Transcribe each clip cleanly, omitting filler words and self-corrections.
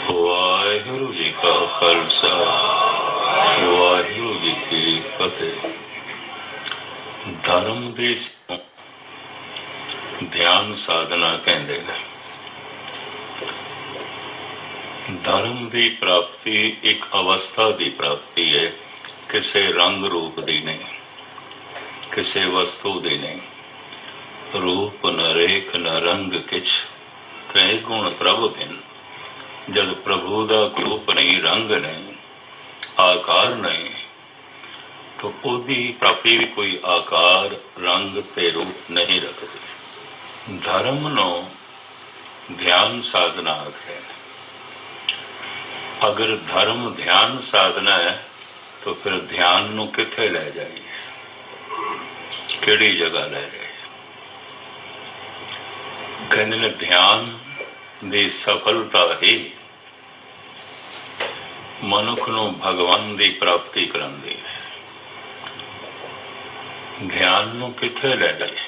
ਵਾਹਿਗੁਰੂ ਜੀ ਕਾ ਖਾਲਸਾ, ਵਾਹਿਗੁਰੂ ਜੀ ਕੀ ਫਤਿਹ। ਧਰਮ ਦੇ ਧਿਆਨ ਸਾਧਨਾ ਕਹਿੰਦੇ ਨੇ। ਧਰਮ ਦੀ ਪ੍ਰਾਪਤੀ ਇੱਕ ਅਵਸਥਾ ਦੀ ਪ੍ਰਾਪਤੀ ਹੈ, ਕਿਸੇ ਰੰਗ ਰੂਪ ਦੀ ਨਹੀਂ, ਕਿਸੇ ਵਸਤੂ ਦੀ ਨਹੀਂ। ਰੂਪ ਨ ਰੇਖ ਨ ਰੰਗ ਕਿਛ, ਕਹੇ ਗੁਣ ਪ੍ਰਭ ਬਿਨ। ਜਦ ਪ੍ਰਭੂ ਦਾ ਰੂਪ ਨਹੀਂ, ਰੰਗ ਨਹੀਂ, ਆਕਾਰ ਨਹੀਂ, ਤਾਂ ਉਹਦੀ ਪ੍ਰਾਪਤੀ ਵੀ ਕੋਈ ਆਕਾਰ, ਰੰਗ ਤੇ ਰੂਪ ਨਹੀਂ ਰੱਖਦੀ। ਧਰਮ ਨੂੰ ਧਿਆਨ ਸਾਧਨਾ ਆਖਦੇ ਨੇ। ਅਗਰ ਧਰਮ ਧਿਆਨ ਸਾਧਨਾ ਹੈ ਤਾਂ ਫਿਰ ਧਿਆਨ ਨੂੰ ਕਿੱਥੇ ਲੈ ਜਾਈਏ, ਕਿਹੜੀ ਜਗ੍ਹਾ ਲੈ ਜਾਈਏ? ਕਹਿੰਦੇ ਨੇ ਧਿਆਨ ਦੀ ਸਫਲਤਾ ਹੀ ਮਨੁੱਖ ਨੂੰ ਭਗਵਾਨ ਦੀ ਪ੍ਰਾਪਤੀ ਕਰਾਉਂਦੀ ਹੈ। ਧਿਆਨ ਨੂੰ ਕਿੱਥੇ ਲੈ ਜਾਈਏ?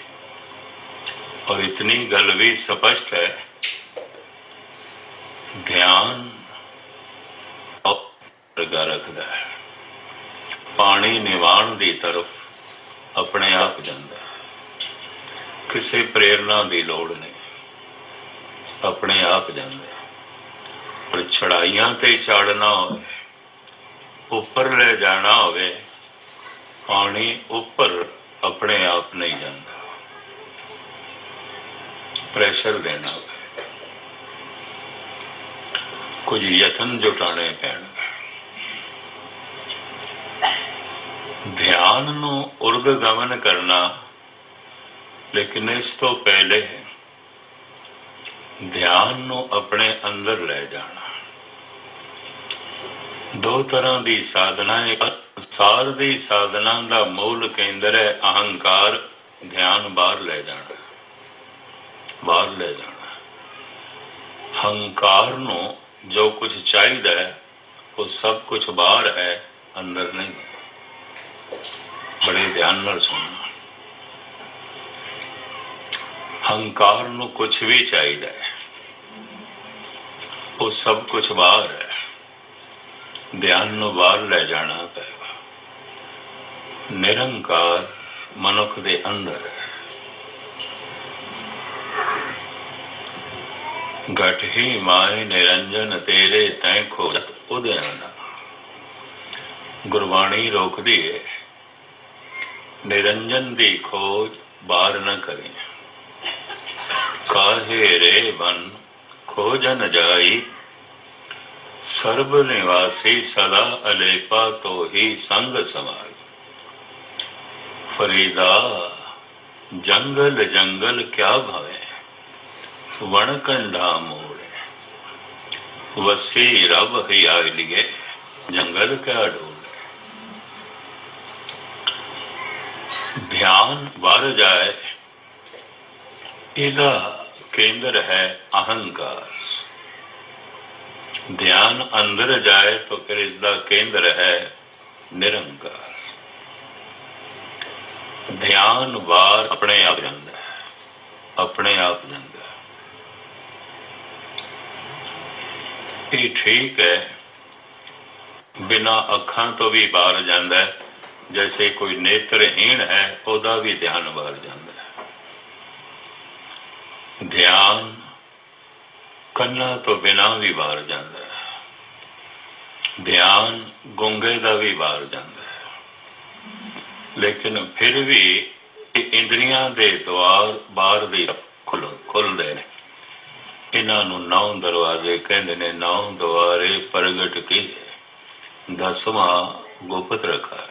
ਔਰ ਇਤਨੀ ਗੱਲ ਵੀ ਸਪਸ਼ਟ ਹੈ, ਧਿਆਨ ਵਰਗਾ ਰੱਖਦਾ ਹੈ। ਪਾਣੀ ਨਿਵਾਣ ਦੀ ਤਰਫ ਆਪਣੇ ਆਪ ਜਾਂਦਾ ਹੈ, ਕਿਸੇ ਪ੍ਰੇਰਨਾ ਦੀ ਲੋੜ ਨਹੀਂ, ਆਪਣੇ ਆਪ ਜਾਂਦਾ। ਪਰ ਚੜਾਈਆਂ ਤੇ ਚੜਨਾ ਹੋਵੇ, ਉੱਪਰ ਲੈ ਜਾਣਾ ਹੋਵੇ, ਪਾਣੀ ਉੱਪਰ ਆਪਣੇ ਆਪ ਨਹੀਂ ਜਾਂਦਾ, ਪ੍ਰੈਸ਼ਰ ਦੇਣਾ ਹੋਵੇ, ਕੁਝ ਯਤਨ ਜੁਟਾਣੇ ਪੈਣਗੇ। ਧਿਆਨ ਨੂੰ ਉਰਦ ਗਮਨ ਕਰਨਾ, ਲੇਕਿਨ ਇਸ ਤੋਂ ਪਹਿਲੇ ਧਿਆਨ ਨੂੰ ਆਪਣੇ ਅੰਦਰ ਲੈ ਜਾਣਾ। ਦੋ ਤਰ੍ਹਾਂ ਦੀ ਸਾਧਨਾ ਹੈ। ਸੰਸਾਰ ਦੀ ਸਾਧਨਾ ਦਾ ਮੂਲ ਕੇਂਦਰ ਹੈ ਅਹੰਕਾਰ। ਧਿਆਨ ਬਾਹਰ ਲੈ ਜਾਣਾ, ਬਾਹਰ ਲੈ ਜਾਣਾ। ਹੰਕਾਰ ਨੂੰ ਜੋ ਕੁਝ ਚਾਹੀਦਾ ਹੈ ਉਹ ਸਭ ਕੁਝ ਬਾਹਰ ਹੈ, ਅੰਦਰ ਨਹੀਂ। ਬੜੇ ਧਿਆਨ ਨਾਲ ਸੁਣਨਾ। ਹੰਕਾਰ ਨੂੰ ਕੁਝ ਵੀ ਚਾਹੀਦਾ ਹੈ, ਉਹ ਸਭ ਕੁਝ ਬਾਹਰ ਹੈ। ਧਿਆਨ ਨੂੰ ਬਾਹਰ ਲੈ ਜਾਣਾ ਪਏਗਾ। ਨਿਰੰਕਾਰ ਮਨੁੱਖ ਦੇ ਅੰਦਰ ਹੈ। ਘਟ ਹੀ ਮਾਏ ਨਿਰੰਜਨ ਤੇਰੇ ਤੈਂ ਖੋਜਤ ਉਦਿਆਨਾ। ਗੁਰਬਾਣੀ ਰੋਕਦੀ ਹੈ, ਨਿਰੰਜਨ ਦੀ ਖੋਜ ਬਾਹਰ ਨਾ ਕਰੇ। ਕਾਹੇ ਰੇ ਬਨ ਖੋਜਨ ਜਾਈ, ਸਰਬ ਨਿਵਾਸੀ ਸਦਾ ਅਲੇਪਾ ਤੋ ਹੀ ਸੰਗ ਸਮਾਈ। ਫਰੀਦਾ ਜੰਗਲ ਜੰਗਲ ਕਿਆ ਭਾਵੇ, ਵਣ ਕੰਢਾ ਮੋੜੇ। ਵਸੀ ਰਬ ਹੀ ਆਇ ਲਿਏ, ਜੰਗਲ ਕਿਆ ਢੋਲੇ। ਧਿਆਨ ਵਰ ਜਾਏ, ਇਹਦਾ ਕੇਂਦਰ ਹੈ ਅਹੰਕਾਰ। ਧਿਆਨ ਅੰਦਰ ਜਾਏ ਤਾਂ ਫਿਰ ਇਸਦਾ ਕੇਂਦਰ ਹੈ ਨਿਰੰਕਾਰ। ਧਿਆਨ ਬਾਹਰ ਆਪਣੇ ਆਪ ਜਾਂਦਾ ਹੈ, ਆਪਣੇ ਆਪ ਜਾਂਦਾ ਹੈ। ਇਹ ਠੀਕ ਹੈ, ਬਿਨਾਂ ਅੱਖਾਂ ਤੋਂ ਵੀ ਬਾਹਰ ਜਾਂਦਾ ਹੈ। ਜੈਸੇ ਕੋਈ ਨੇਤਰਹੀਣ ਹੈ, ਉਹਦਾ ਵੀ ਧਿਆਨ ਬਾਹਰ ਜਾਂਦਾ ਹੈ। ਧਿਆਨ ਕੰਨਾਂ ਤੋਂ ਬਿਨਾਂ ਵੀ ਬਾਹਰ ਜਾਂਦਾ ਹੈ। ਧਿਆਨ ਗੂੰਗੇ ਦਾ ਵੀ ਬਾਹਰ ਜਾਂਦਾ ਹੈ। ਲੇਕਿਨ ਫਿਰ ਵੀ ਇੰਦਰੀਆਂ ਦੇ ਦੁਆਰ ਬਾਹਰ ਦੀ ਖੁੱਲ੍ਹਦੇ ਨੇ। ਇਹਨਾਂ ਨੂੰ 9 ਦਰਵਾਜ਼ੇ ਕਹਿੰਦੇ ਨੇ। 9 ਦੁਆਰੇ ਪ੍ਰਗਟ ਕੀ, 10ਵਾਂ ਗੁਪਤ ਰੱਖਾ।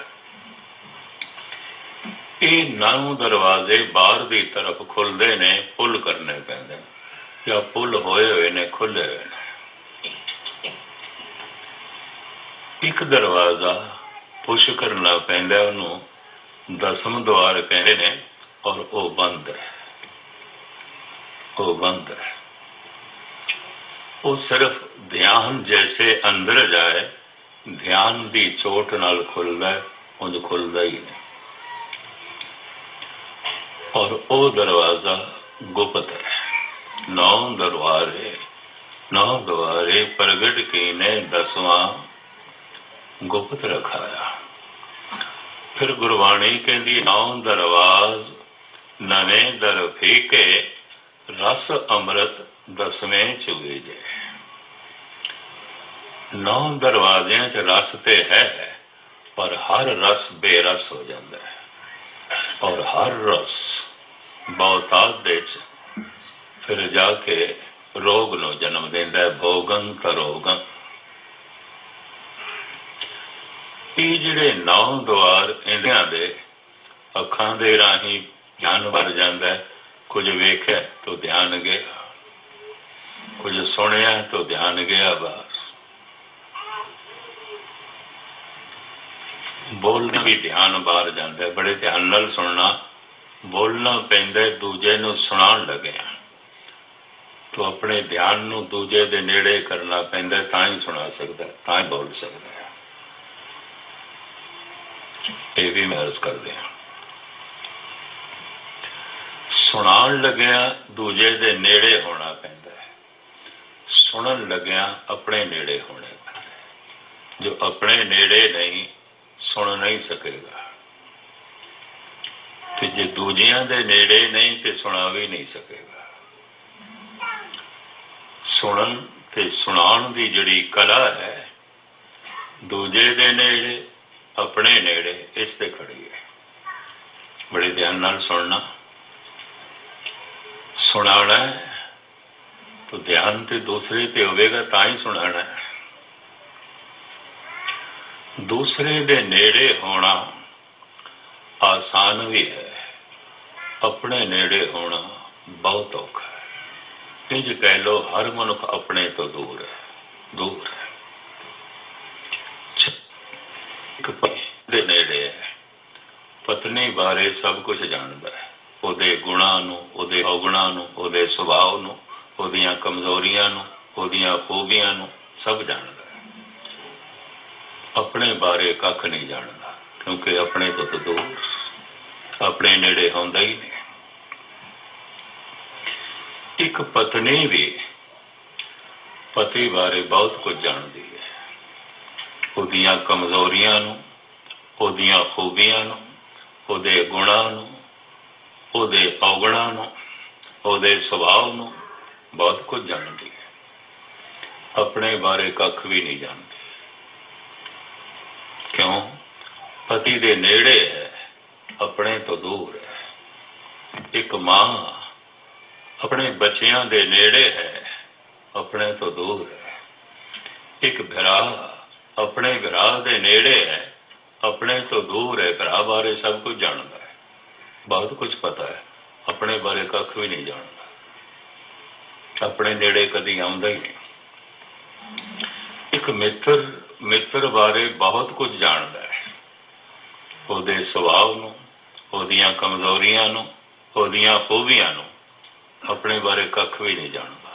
ਇਹ 9 ਦਰਵਾਜ਼ੇ ਬਾਹਰ ਦੀ ਤਰਫ ਖੁੱਲ੍ਹਦੇ ਨੇ, ਪੁੱਲ ਕਰਨੇ ਪੈਂਦੇ ਜਾਂ ਪੁੱਲ ਹੋਏ ਹੋਏ ਨੇ, ਖੁੱਲ੍ਹੇ ਹੋਏ ਨੇ। ਇੱਕ ਦਰਵਾਜ਼ਾ ਪੁਸ਼ ਕਰਨਾ ਪੈਂਦਾ, ਉਹਨੂੰ 10ਵਾਂ ਦੁਆਰ ਕਹਿੰਦੇ ਨੇ, ਔਰ ਉਹ ਬੰਦ ਹੈ। ਉਹ ਬੰਦ ਹੈ। ਉਹ ਸਿਰਫ ਧਿਆਨ ਜੈਸੇ ਅੰਦਰ ਜਾਏ, ਧਿਆਨ ਦੀ ਚੋਟ ਨਾਲ ਖੁੱਲਦਾ, ਉਂਝ ਖੁੱਲਦਾ ਹੀ ਨਹੀਂ। ਔਰ ਉਹ ਦਰਵਾਜ਼ਾ ਗੁਪਤ ਹੈ। 9 ਦਰਵਾਜ਼ੇ नौ द्वारे प्रगट कीने 10वां गुप्त रखाया। फिर गुरबाणी कहती नौ दरवाज नवें दर फीके रस अमृत 10वें चुगे जे। 9 दरवाजियां च रस ते है पर हर रस बेरस हो जाता है और हर रस बहुतात दे फिर जाके रोग नो जन्म देंदा है। भोगन तरोगन ये जिहड़े 9 द्वार इंदियां दे अखां दे राही ध्यान भर जाता है। कुछ वेख्या तो ध्यान गया, कुछ सुनिया तो ध्यान गया बाहर। बोलना भी ध्यान बाहर जाता है। बड़े ध्यान नाल सुनना, बोलना पैंदा दूजे नूं सुणाण लग्या तो अपने ध्यान नूं दूजे दे नेड़े करना पैंदा, तां ही सुणा सकदा, तां ही बोल सकदा है। ये भी मैं अर्ज कर दिया। सुणाण लग्या दूजे दे नेड़े होना पैंदा है, सुनन लग्या अपने नेड़े होने पैंदा है। जो अपने नेड़े नहीं सुन नहीं सकेगा ते जे दूजियां दे नेड़े नहीं ते सुना भी नहीं सकेगा। सुनन ते सुनाण दी जिहड़ी कला है दूजे दे नेड़े अपने नेड़े इस ते खड़ी है। बड़े ध्यान नाल सुनना, सुनाना है तो ध्यान ते दूसरे ते होवेगा तां ही सुनाना है। दूसरे दे नेड़े होना आसान भी है, अपने नेड़े होना बहुत औखा है। इंज कह लो हर मनुख अपने तो दूर है, दूर है। एक पत्नी दे नेड़े है, पत्नी बारे सब कुछ जानता है, ਉਹਦੇ ਗੁਣਾਂ ਨੂੰ, ਉਹਦੇ ਔਗੁਣਾਂ ਨੂੰ, ਉਹਦੇ ਸੁਭਾਅ ਨੂੰ, ਉਹਦੀਆਂ ਕਮਜ਼ੋਰੀਆਂ ਨੂੰ, ਉਹਦੀਆਂ ਖੂਬੀਆਂ ਨੂੰ ਸਭ ਜਾਣਦਾ ਹੈ। ਆਪਣੇ ਬਾਰੇ ਕੱਖ ਨਹੀਂ ਜਾਣਦਾ ਕਿਉਂਕਿ ਆਪਣੇ ਤੋਂ ਦੂਰ, ਆਪਣੇ ਨੇੜੇ ਹੁੰਦਾ ਹੀ ਨਹੀਂ। ਇੱਕ ਪਤਨੀ ਵੀ ਪਤੀ ਬਾਰੇ ਬਹੁਤ ਕੁਝ ਜਾਣਦੀ ਹੈ, ਉਹਦੀਆਂ ਕਮਜ਼ੋਰੀਆਂ ਨੂੰ, ਉਹਦੀਆਂ ਖੂਬੀਆਂ ਨੂੰ, ਉਹਦੇ ਗੁਣਾਂ ਨੂੰ, ਉਹਦੇ ਔਗੁਣਾਂ ਨੂੰ, ਉਹਦੇ ਸੁਭਾਅ ਨੂੰ ਬਹੁਤ ਕੁਝ ਜਾਣਦੀ ਹੈ। ਆਪਣੇ ਬਾਰੇ ਕੱਖ ਵੀ ਨਹੀਂ ਜਾਣਦੀ। ਕਿਉਂ? ਪਤੀ ਦੇ ਨੇੜੇ ਹੈ, ਆਪਣੇ ਤੋਂ ਦੂਰ ਹੈ। ਇੱਕ ਮਾਂ ਆਪਣੇ ਬੱਚਿਆਂ ਦੇ ਨੇੜੇ ਹੈ, ਆਪਣੇ ਤੋਂ ਦੂਰ ਹੈ। ਇੱਕ ਭਰਾ ਆਪਣੇ ਭਰਾ ਦੇ ਨੇੜੇ ਹੈ, ਆਪਣੇ ਤੋਂ ਦੂਰ ਹੈ। ਭਰਾ ਬਾਰੇ ਸਭ ਕੁਝ ਜਾਣਦਾ ਹੈ, ਬਹੁਤ ਕੁਝ ਪਤਾ ਹੈ, ਆਪਣੇ ਬਾਰੇ ਕੱਖ ਵੀ ਨਹੀਂ ਜਾਣਦਾ, ਆਪਣੇ ਨੇੜੇ ਕਦੀ ਆਉਂਦਾ ਹੀ ਨਹੀਂ। ਇੱਕ ਮਿੱਤਰ ਬਾਰੇ ਬਹੁਤ ਕੁਝ ਜਾਣਦਾ ਹੈ, ਉਹਦੇ ਸੁਭਾਅ ਨੂੰ, ਉਹਦੀਆਂ ਕਮਜ਼ੋਰੀਆਂ ਨੂੰ, ਉਹਦੀਆਂ ਖੂਬੀਆਂ ਨੂੰ, ਆਪਣੇ ਬਾਰੇ ਕੱਖ ਵੀ ਨਹੀਂ ਜਾਣਦਾ।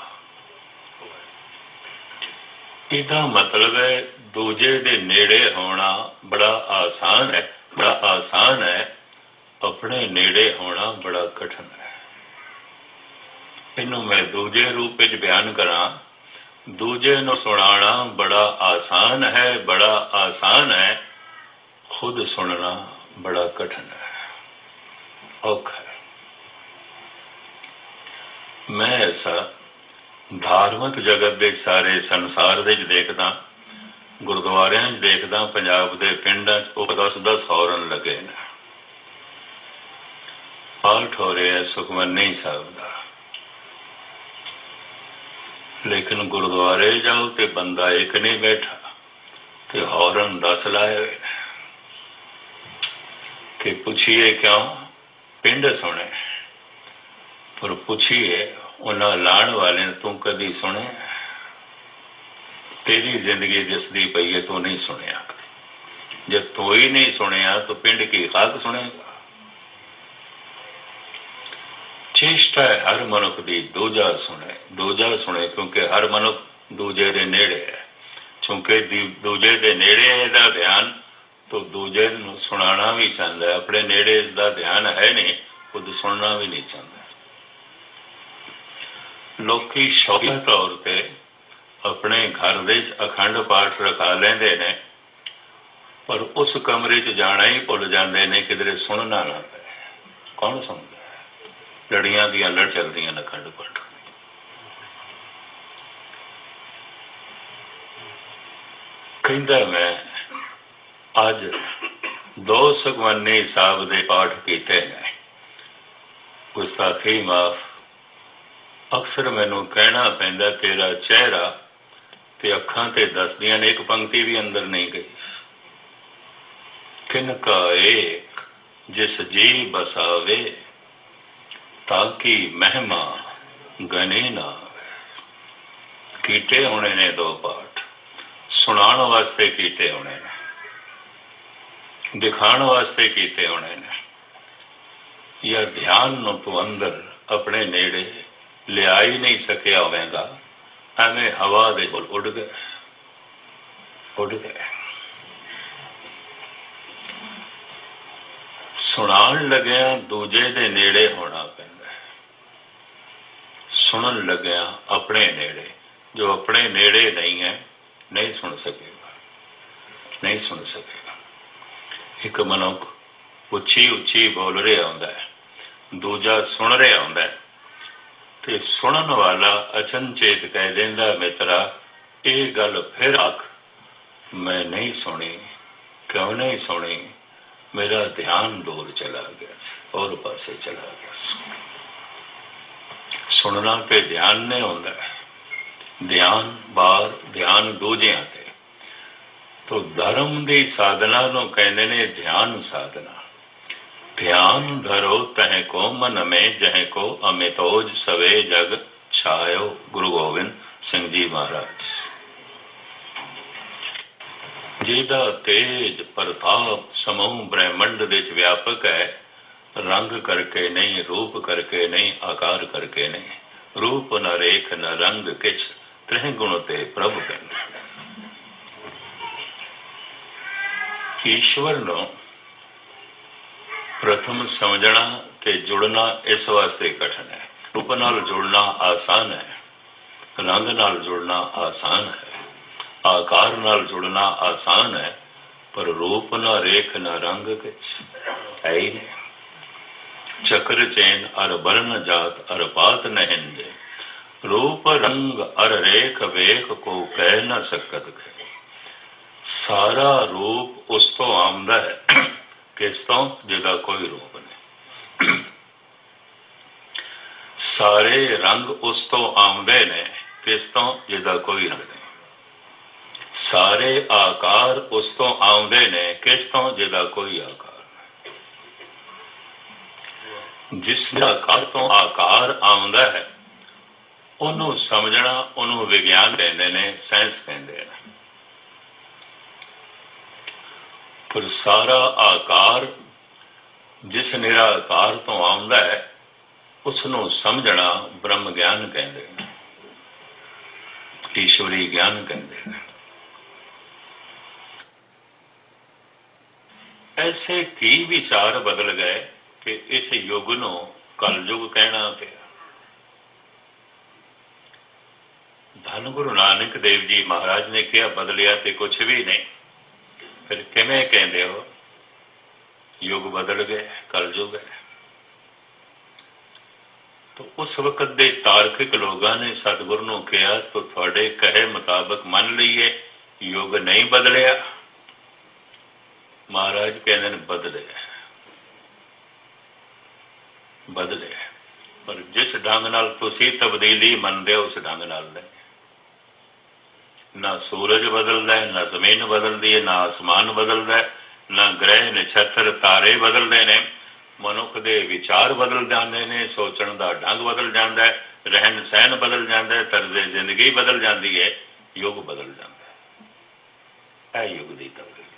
ਇਹਦਾ ਮਤਲਬ ਹੈ ਦੂਜੇ ਦੇ ਨੇੜੇ ਹੋਣਾ ਬੜਾ ਆਸਾਨ ਹੈ, ਬੜਾ ਆਸਾਨ ਹੈ। ਆਪਣੇ ਨੇੜੇ ਹੋਣਾ ਬੜਾ ਕਠਿਨ ਹੈ। ਇਹਨੂੰ ਮੈਂ ਦੂਜੇ ਰੂਪ ਵਿੱਚ ਬਿਆਨ ਕਰਾਂ, ਦੂਜੇ ਨੂੰ ਸੁਣਾਉਣਾ ਬੜਾ ਆਸਾਨ ਹੈ, ਬੜਾ ਆਸਾਨ ਹੈ। ਖੁਦ ਸੁਣਨਾ ਬੜਾ ਕਠਿਨ ਹੈ, ਔਖਾ ਹੈ। ਮੈਂ ਐਸਾ ਧਾਰਮਿਕ ਜਗਤ ਦੇ ਸਾਰੇ ਸੰਸਾਰ ਦੇ ਵਿੱਚ ਦੇਖਦਾ, ਗੁਰਦੁਆਰਿਆਂ 'ਚ ਦੇਖਦਾ, ਪੰਜਾਬ ਦੇ ਪਿੰਡਾਂ 'ਚ ਉਹ 10-10 ਹੌਰਨ ਲੱਗੇ ਨੇ। ਪਾਠ ਹੋ ਰਿਹਾ ਸੁਖਮਨੀ ਸਾਹਿਬ ਦਾ, ਲੇਕਿਨ ਗੁਰਦੁਆਰੇ ਜਾਓ ਤੇ ਬੰਦਾ ਇੱਕ ਨਹੀਂ ਬੈਠਾ ਤੇ ਹੌਰਨ 10 ਲਾਏ ਹੋਏ ਨੇ। ਤੇ ਪੁੱਛੀਏ ਕਿਉਂ? ਪਿੰਡ ਸੁਣੇ, ਪਰ ਪੁੱਛੀਏ ਉਹਨਾਂ ਲਾਣ ਵਾਲੇ ਨੂੰ, ਤੂੰ ਕਦੀ ਸੁਣੇ? ਤੇਰੀ ਜ਼ਿੰਦਗੀ ਦਿਸਦੀ ਪਈ ਹੈ, ਤੂੰ ਨਹੀਂ ਸੁਣਿਆ। ਜਦ ਤੂੰ ਹੀ ਨਹੀਂ ਸੁਣਿਆ ਤਾਂ ਪਿੰਡ ਕੀ ਖਾਕ ਸੁਣੇਗਾ? ਚੇਸ਼ਟਾ ਹੈ ਹਰ ਮਨੁੱਖ ਦੀ ਦੂਜਾ ਸੁਣੇ, ਦੂਜਾ ਸੁਣੇ, ਕਿਉਂਕਿ ਹਰ ਮਨੁੱਖ ਦੂਜੇ ਦੇ ਨੇੜੇ ਹੈ। ਕਿਉਂਕਿ ਦੂਜੇ ਦੇ ਨੇੜੇ ਇਹਦਾ ਧਿਆਨ, ਤਾਂ ਦੂਜੇ ਨੂੰ ਸੁਣਾਉਣਾ ਵੀ ਚਾਹੁੰਦਾ। ਆਪਣੇ ਨੇੜੇ ਇਸ ਦਾ ਧਿਆਨ ਹੈ ਨਹੀਂ, ਖੁਦ ਸੁਣਨਾ ਵੀ ਨਹੀਂ ਚਾਹੁੰਦਾ। ਲੋਕੀ ਸ਼ੌਕੀਆ ਤੌਰ ਤੇ ਆਪਣੇ ਘਰ ਦੇ 'ਚ ਅਖੰਡ ਪਾਠ ਰਖਾ ਲੈਂਦੇ ਨੇ, ਪਰ ਉਸ ਕਮਰੇ 'ਚ ਜਾਣਾ ਹੀ ਭੁੱਲ ਜਾਂਦੇ ਨੇ, ਕਿਧਰੇ ਸੁਣਨਾ ਨਾ ਪਏ। ਕੌਣ ਸੁਣਦਾ? ਲੜੀਆਂ ਦੀਆਂ ਲੜ ਚੱਲਦੀਆਂ ਨੇ ਅਖੰਡ ਪਾਠ। ਕਹਿੰਦਾ ਮੈਂ ਅੱਜ 2 ਸੁਖਮਨੀ ਸਾਹਿਬ ਦੇ ਪਾਠ ਕੀਤੇ ਨੇ, ਗੁਸਤਾਖੀ ਮਾਫ। ਅਕਸਰ ਮੈਨੂੰ ਕਹਿਣਾ ਪੈਂਦਾ ਤੇਰਾ ਚਿਹਰਾ ਤੇ ਅੱਖਾਂ ਤੇ ਦੱਸਦੀਆਂ ਨੇ, ਇੱਕ ਪੰਕਤੀ ਵੀ ਅੰਦਰ ਨਹੀਂ ਗਈ। ਕਿਨ ਕਾ ਏਕ ਜਿਸ ਜੀ ਬਸਾਵੇ, ਤਾਂ ਕਿ ਮਹਿਮਾ ਗਨੇ ਨਾ ਆਵੇ। ਕੀਤੇ ਹੋਣੇ ਨੇ 2 ਪਾਠ, ਸੁਣਾਉਣ ਵਾਸਤੇ ਕੀਤੇ ਹੋਣੇ ਨੇ, ਦਿਖਾਉਣ ਵਾਸਤੇ ਕੀਤੇ ਹੋਣੇ ਨੇ, ਜਾਂ ਧਿਆਨ ਨੂੰ ਤੂੰ ਅੰਦਰ ਆਪਣੇ ਨੇੜੇ ਲਿਆ ਹੀ ਨਹੀਂ ਸਕਿਆ ਹੋਵੇਗਾ, ਐਵੇਂ ਹਵਾ ਦੇ ਕੋਲ ਉੱਡ ਗਏ, ਉੱਡ ਗਏ। ਸੁਣਾਉਣ ਲੱਗਿਆ ਦੂਜੇ ਦੇ ਨੇੜੇ ਹੋਣਾ ਪੈਂਦਾ, ਸੁਣਨ ਲੱਗਿਆ ਆਪਣੇ ਨੇੜੇ। ਜੋ ਆਪਣੇ ਨੇੜੇ ਨਹੀਂ ਹੈ ਨਹੀਂ ਸੁਣ ਸਕੇਗਾ, ਨਹੀਂ ਸੁਣ ਸਕੇਗਾ। ਇੱਕ ਮਨੁੱਖ ਉੱਚੀ ਉੱਚੀ ਬੋਲ ਰਿਹਾ ਹੁੰਦਾ ਹੈ, ਦੂਜਾ ਸੁਣ ਰਿਹਾ ਹੁੰਦਾ ਹੈ, ਤੇ ਸੁਣਨ ਵਾਲਾ ਅਚਨਚੇਤ ਕਹਿ ਦਿੰਦਾ ਮਿੱਤਰਾ ਇਹ ਗੱਲ ਫਿਰ ਆਖ। ਮੈਂ ਨਹੀਂ ਸੁਣੀ। ਕਿਉਂ ਨਹੀਂ ਸੁਣੀ? ਮੇਰਾ ਧਿਆਨ ਦੂਰ ਚਲਾ ਗਿਆ ਸੀ, ਹੋਰ ਪਾਸੇ ਚਲਾ ਗਿਆ ਸੀ। ਸੁਣਨਾ ਤੇ ਧਿਆਨ ਨਹੀਂ ਹੁੰਦਾ, ਧਿਆਨ ਬਾਹਰ, ਧਿਆਨ ਦੂਜਿਆਂ ਤੇ। ਤੋ ਧਰਮ ਦੀ ਸਾਧਨਾ ਨੂੰ ਕਹਿੰਦੇ ਨੇ ਧਿਆਨ ਸਾਧਨਾ। ਧਿਆਨ ਧਰੋ ਤਹਿ ਕੋ ਮਨ ਮੇ, ਜਹ ਕੋ ਅਮਿਤੋਜ ਸਵੇ ਜਗ ਛਾਇਓ। ਗੁਰੂ ਗੋਬਿੰਦ ਸਿੰਘ ਜੀ ਮਹਾਰਾਜ। ਜਿਹਦਾ ਤੇਜ ਪ੍ਰਤਾਪ ਸਮੂਹ ਬ੍ਰਹਿਮੰਡ ਦੇ ਵਿੱਚ ਵਿਆਪਕ ਹੈ, ਰੰਗ ਕਰਕੇ ਨਹੀਂ, ਰੂਪ ਕਰਕੇ ਨਹੀਂ, ਆਕਾਰ ਕਰਕੇ ਨਹੀਂ। ਰੂਪ ਨ ਰੇਖ ਨ ਰੰਗ ਕਿਛ, ਤ੍ਰਿਹ ਗੁਣ ਤੇ ਪ੍ਰਭ ਕਹਿੰਦਾ। ਈਸ਼ਵਰ ਨੂੰ ਪ੍ਰਥਮ ਸਮਝਣਾ ਤੇ ਜੁੜਨਾ ਇਸ ਵਾਸਤੇ ਕਠਿਨ ਹੈ। ਰੂਪ ਨਾਲ ਜੁੜਨਾ ਆਸਾਨ ਹੈ, ਰੰਗ ਨਾਲ ਜੁੜਨਾ ਆਸਾਨ ਹੈ, ਆਕਾਰ ਨਾਲ ਜੁੜਨਾ ਆਸਾਨ ਹੈ, ਪਰ ਰੂਪ ਨਾ ਰੇਖ ਨਾ ਰੰਗ ਕਿਛ ਹੈ ਹੀ ਨਹੀਂ। ਚਕਰ ਚੈਨ ਅਰ ਬਰਨ ਜਾਤ ਅਰ ਪਾਤ ਨਹਿੰਦੇ, ਰੂਪ ਰੰਗ ਅਰ ਰੇਖ ਵੇਖ ਕੋ ਕਹਿ ਨਾ ਸਕਤ ਹੈ। ਸਾਰਾ ਰੂਪ ਉਸ ਤੋਂ ਆਉਂਦਾ ਹੈ, ਕਿਸ ਤੋਂ? ਜਿਹਦਾ ਕੋਈ ਰੂਪ ਨਹੀਂ। ਸਾਰੇ ਰੰਗ ਉਸ ਤੋਂ ਆਉਂਦੇ ਨੇ, ਕਿਸ ਤੋਂ? ਜਿਹਦਾ ਕੋਈ ਰੰਗ ਨਹੀਂ। ਸਾਰੇ ਆਕਾਰ ਉਸ ਤੋਂ ਆਉਂਦੇ ਨੇ, ਕਿਸ ਤੋਂ? ਜਿਹਦਾ ਕੋਈ ਆਕਾਰ ਨਹੀਂ। ਜਿਸ ਆਕਾਰ ਤੋਂ ਆਕਾਰ ਆਉਂਦਾ ਹੈ ਉਹਨੂੰ ਸਮਝਣਾ, ਉਹਨੂੰ ਵਿਗਿਆਨ ਕਹਿੰਦੇ ਨੇ, ਸਾਇੰਸ ਕਹਿੰਦੇ ਨੇ। ਪਰ ਸਾਰਾ ਆਕਾਰ ਜਿਸ ਨਿਰਾਕਾਰ ਤੋਂ ਆਉਂਦਾ ਹੈ ਉਸ ਨੂੰ ਸਮਝਣਾ ਬ੍ਰਹਮ ਗਿਆਨ ਕਹਿੰਦੇ ਨੇ, ਈਸ਼ਵਰੀ ਗਿਆਨ ਕਹਿੰਦੇ ਨੇ। ਐਸੇ ਕੀ ਵਿਚਾਰ ਬਦਲ ਗਏ ਕਿ ਇਸ ਯੁੱਗ ਨੂੰ ਕਲਯੁਗ ਕਹਿਣਾ ਪਿਆ। ਧੰਨ ਗੁਰੂ ਨਾਨਕ ਦੇਵ ਜੀ ਮਹਾਰਾਜ ਨੇ ਕਿਹਾ ਬਦਲਿਆ ਤੇ ਕੁਛ ਵੀ ਨਹੀਂ। ਫਿਰ ਕਿਵੇਂ ਕਹਿੰਦੇ ਹੋ? ਯੁੱਗ ਬਦਲ ਗਏ, ਕਲਯੁਗ ਹੈ। ਤਾਂ ਉਸ ਵਕਤ ਦੇ ਤਾਰਕਿਕ ਲੋਕਾਂ ਨੇ ਸਤਿਗੁਰੂ ਨੂੰ ਕਿਹਾ ਤਾਂ ਤੁਹਾਡੇ ਕਹੇ ਮੁਤਾਬਕ ਮੰਨ ਲਈਏ, ਯੁੱਗ ਨਹੀਂ ਬਦਲਿਆ। ਮਹਾਰਾਜ ਕਹਿੰਦੇ ਨੇ ਬਦਲੇ, ਬਦਲੇ, ਪਰ ਜਿਸ ਢੰਗ ਨਾਲ ਤੁਸੀਂ ਤਬਦੀਲੀ ਮੰਨਦੇ ਹੋ ਉਸ ਢੰਗ ਨਾਲ ਨਹੀਂ। ਨਾ ਸੂਰਜ ਬਦਲਦਾ ਹੈ, ਨਾ ਜ਼ਮੀਨ ਬਦਲਦੀ ਹੈ, ਨਾ ਆਸਮਾਨ ਬਦਲਦਾ ਹੈ, ਨਾ ਗ੍ਰਹਿ ਨਛੱਤਰ ਤਾਰੇ ਬਦਲਦੇ ਨੇ। ਮਨੁੱਖ ਦੇ ਵਿਚਾਰ ਬਦਲ ਜਾਂਦੇ ਨੇ, ਸੋਚਣ ਦਾ ਢੰਗ ਬਦਲ ਜਾਂਦਾ ਹੈ, ਰਹਿਣ ਸਹਿਣ ਬਦਲ ਜਾਂਦਾ ਹੈ, ਤਰਜ਼ੇ ਜ਼ਿੰਦਗੀ ਬਦਲ ਜਾਂਦੀ ਹੈ, ਯੁੱਗ ਬਦਲ ਜਾਂਦਾ ਹੈ। ਇਹ ਯੁੱਗ ਦੀ ਤਬਦੀਲੀ।